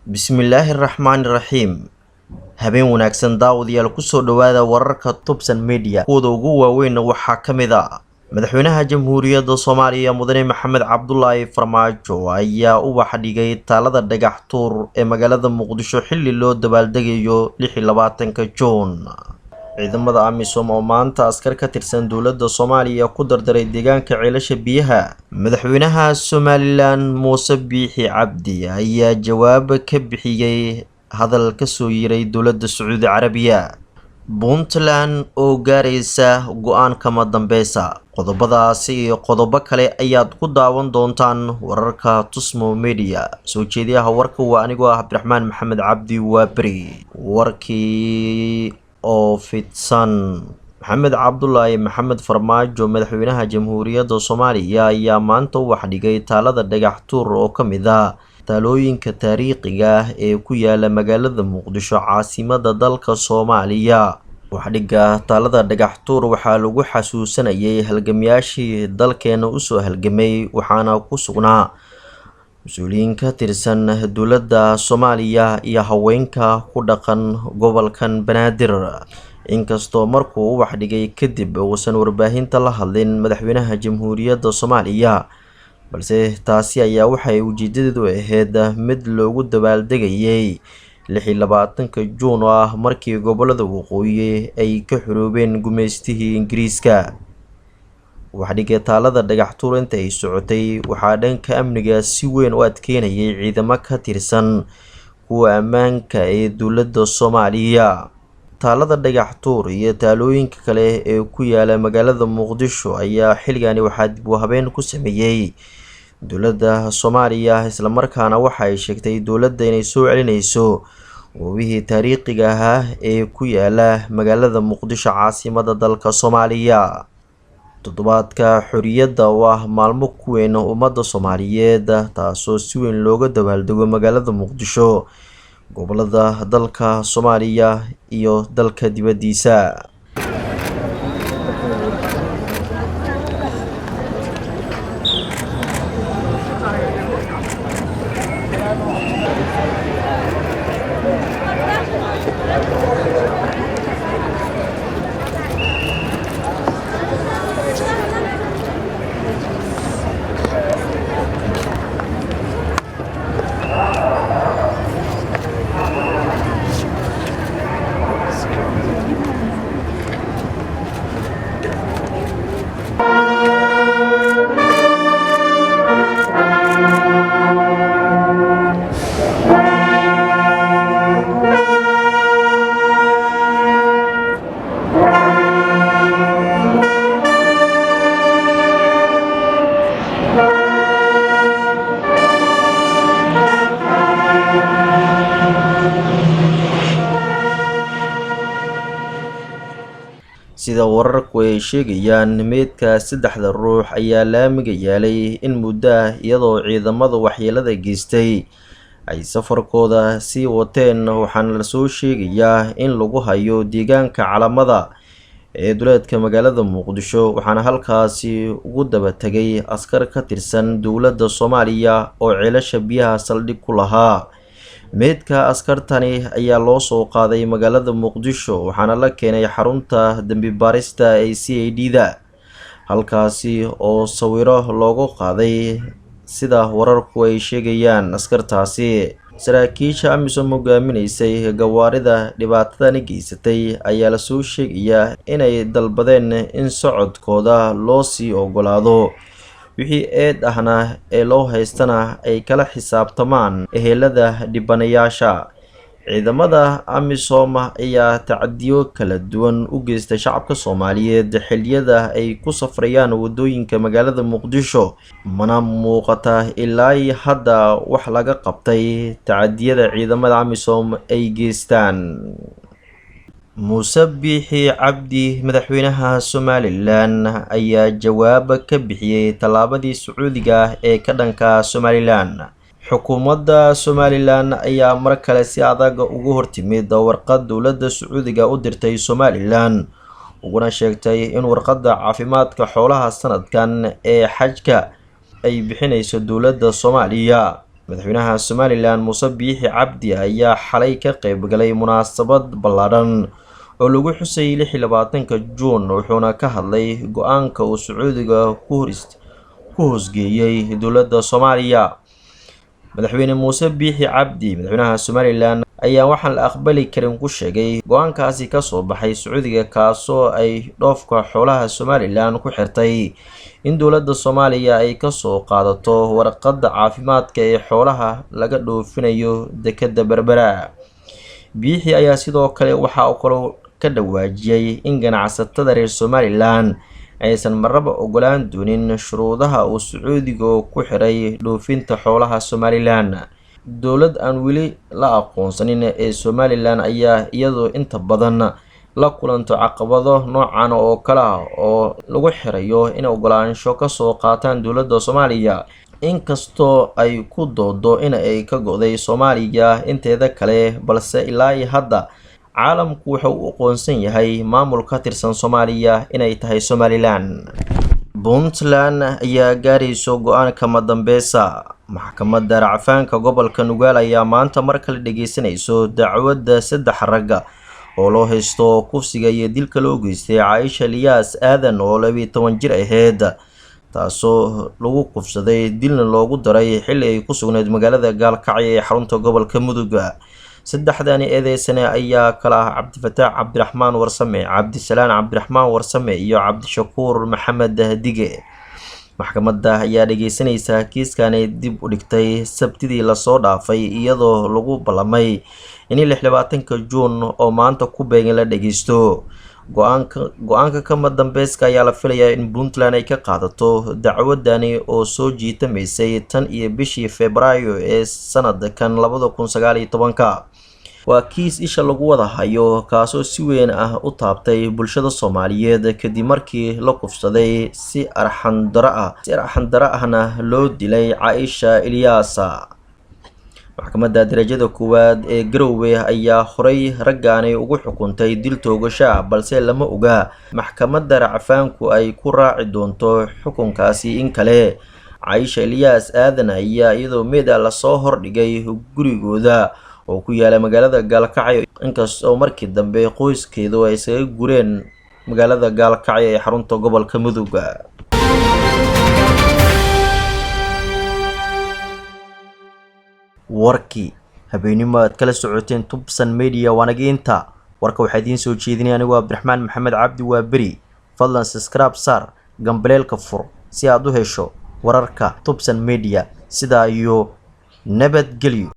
Bismillahirrahmanirrahiim. Habeen wanaagsan daawadayaal ku soo dhawaada wararka Tubsan Media. Kuwada ugu waaweyn waxaa ka mid ah madaxweynaha Jamhuuriyadda Soomaaliya Mudane Maxamed Cabdullaahi Farmaajo ayaa u baxdhigay taalada dhagax tuur ee magaalada Muqdisho xilli loo dabaaldegayo 26 Juun. ciidamada AMISOM oo maanta askar ka tirsan dowladda Soomaaliya ku dardaray deegaanka ceelasha biyaha. Madaxweynaha Somaliland Muuse Biixi Cabdi ayaa jawaab ka bixiyay hadal ka soo yiray dowladda Sacuudi Carabiya. Puntland oo gaaraysa go'aan kama dambeysa. Qodobadaasi iyo qodobo kale ayaad ku daawan doontaan wararka Tusmo Media. Soo jeediyaha warka waa anigoo ah Cabdiraxmaan Maxamed Cabdi Waabri. Warkii oo fidsan. Maxamed Cabdullaahi Maxamed Farmaajo madaxweynaha Jamhuuriyadda Soomaaliya ayaa maanta u baxdhigay taalada dhagax tuur oo ka mid ah taalooyinka taariikhiga ah ee ku yaala magaalada Muqdisho caasimadda dalka Soomaaliya. Waxdhiga taalada dhagax tuur waxaa lagu xasuusanayay halgamayaashii dalkeena u soo halgamay waxaana ku sugnaa mas'uuliyiin ka tirsan dowladda Soomaaliya iyo haweenka ku dhaqan gobolkan Banaadir. Inkastoo markuu u waxdhigay kadib uusan warbaahinta la hadlin madaxweynaha Jamhuuriyadda Soomaaliya, balse taasi ayaa waxay ujeedadeedu ahayd mid loogu dabaaldegayay 26 Juun oo ah markii gobolada waqooyi ay ka xoroobeen gumeystihii Ingiriiska. Waxdhiga taalada dhagax tuur inta ay socotay waxaa dhanka amniga si weyn u adkeynayay ciidamo ka tirsan kuwa ammaanka ee dowladda Soomaaliya. Taalada dhagax tuur iyo taalooyinka kale ee ku yaala magaalada Muqdisho ayaa xilligani waxaa dib u habeen ku sameeyay dowladda Soomaaliya, isla markaana waxa ay sheegtay dowladda inay soo celinayso goobihii taariikhiga ahaa ee ku yaala magaalada Muqdisho caasimadda dalka Soomaaliya. Toddobaadka xorriyadda oo ah maalmo ku weyn ummadda Soomaaliyeed taasoo si weyn looga dabaaldego magaalada Muqdisho, gobolada dalka Soomaaliya iyo dalka dibaddiisa. Sida wararku ay sheegayaan, meedka 3 ruux ayaa laamiga yaalay in muddo ah iyadoo ciidamada waxyeelada geystay ay safarkooda sii wateen. Waxaana la soo sheegayaa in lagu hayo deegaanka Calamada ee duleedka magaalada Muqdisho, waxaana halkaasi ugu daba tagay askar ka tirsan dowladda Soomaaliya oo ceelasha biyaha saldhig ku lahaa. Meedka askartani ayaa loo soo qaaday magaalada Muqdisho waxaana la keenay xarunta dambi baarista ee CID-da, halkaasi oo sawiro loogu qaaday sida wararku ay sheegayaan. Askartaasi saraakiisha AMISOM hogaaminaysay gawaarida dhibaatadani geysatay ayaa la soo sheegayaa inay dalbadeen in socodkooda loo sii ogolaado, wixii eed ahna ee loo haystana ay kala xisaabtamaan ehelada dhibanayaasha. Ciidamada AMISOM ayaa tacadiyo kala duwan u geystay shacabka Soomaaliyeed xilliyada ay ku safrayaan wadooyinka magaalada Muqdisho, mana muuqata ilaa hadda wax laga qabtay tacadiyada ciidamada AMISOM ay geystaan. Muuse Biixi Cabdi madaxweynaha Somaliland ayaa jawaab ka bixiyay tallaabadii Sacuudiga ah ee ka dhanka Somaliland. Xukuumadda Somaliland ayaa mar kale si adag ugu hortimid warqad dowladda Sacuudiga u dirtay Somaliland, uguna sheegtay in warqadda caafimaadka xoolaha sanadkan ee xajka ay bixinayso dowladda Soomaaliya. madaxweynaha Somaliland Muuse Biixi Cabdi ayaa xalay ka qayb galay munaasabad ballaaran oo lagu xusay 26 Juun wuxuuna ka hadlay go'aanka uu Sacuudiga ku hoosgeeyay dowladda Soomaaliya. madaxweyne Muuse Biixi Cabdi madaxweynaha Somaliland ayaa waxaan la aqbali karin ku sheegay go'aankaasi ka soo baxay Sacuudiga kaasoo ay dhoofka xoolaha Somaliland ku xirtay in dowladda Soomaaliya ay ka soo qaadato warqadda caafimaadka ee xoolaha laga dhoofinayo dekedda Berbera. Biixi ayaa sidoo kale waxa uu kaloo ka dhawaajiyay in ganacsatada reer Somaliland aysan marraba ogolaan doonin shuruudaha uu Sacuudiga ku xiray dhoofinta xoolaha Somaliland. dowlad aan weli la aqoonsanin ee Somaliland ayaa iyadoo inta badan la kulanto caqabado noocan oo kale ah oo lagu xirayo in ogolaansho ka soo qaataan dowladda Soomaaliya, inkastoo ay ku doodo in ay ka go'day Soomaaliya inteeda kale, balse ilaa hadda caalamku wuxuu u aqoonsan yahay maamul ka tirsan Soomaaliya inay tahay Somaliland. Puntland ayaa gaarayso go'aan kama dambaysa. maxkamadda racfaanka gobolka Nugaal ayaa maanta mar kale dhageysanayso dacwadda 3 rag oo loo haysto kufsiga iyo dilka loo geystay Caaisha Ilyas Aadan oo 12 jir ahayd, taasoo lagu kufsaday dilna loogu daray xilli ay ku sugnayd magaalada Gaalkacyo ee xarunta gobolka Mudug. saddexdani eedeysane ayaa kala ah Cabdifataax Cabdiraxmaan Warsame, Cabdisalaan Cabdiraxmaan Warsame iyo Cabdishakuur Maxamed Dige. maxkamadda ayaa dhageysanaysa kiiskani dib u dhigtay Sabtidii la soo dhaafay iyadoo lagu ballamay in 26 Juun oo maanta ku beegan la dhageysto. go'aanka kama dambayska ayaa la filayaa in Puntland ay ka qaadato dacwadani oo soo jiitamaysay tan iyo bishii Febraayo ee sanadkan 2019. waa kiis isha lagu wada hayo kaasoo si weyn u taabtay bulshada Soomaaliyeed kadib markii la kufsaday si arxan daro ahna loo dilay Caaisha Ilyas. maxkamadda darajada koowaad ee Garowe ayaa horay raggaani ugu xukuntay dil toogasho ah, balse lama oga maxkamadda racfaanku ay ku raaci doonto xukunkaasi in kale. Caaisha Ilyas Aadan ayaa iyadoo meeda la soo hordhigay gurigooda oo ku yaala magaalada Gaalkacyo, inkastoo markii dambe qoyskeedu ay isaga gureen magaalada Gaalkacyo ee xarunta gobolka Mudug. warkii habeenimo aad kala socoteen Tubsan Media wanageynta warka waxaa idiin soo jeedinaya anigu Cabdiraxmaan Maxamed Cabdi waa beri. fadlan subscribe saar gambaleelka fur si aad u hesho wararka Tubsan Media. sidaa iyo nabadgelyo.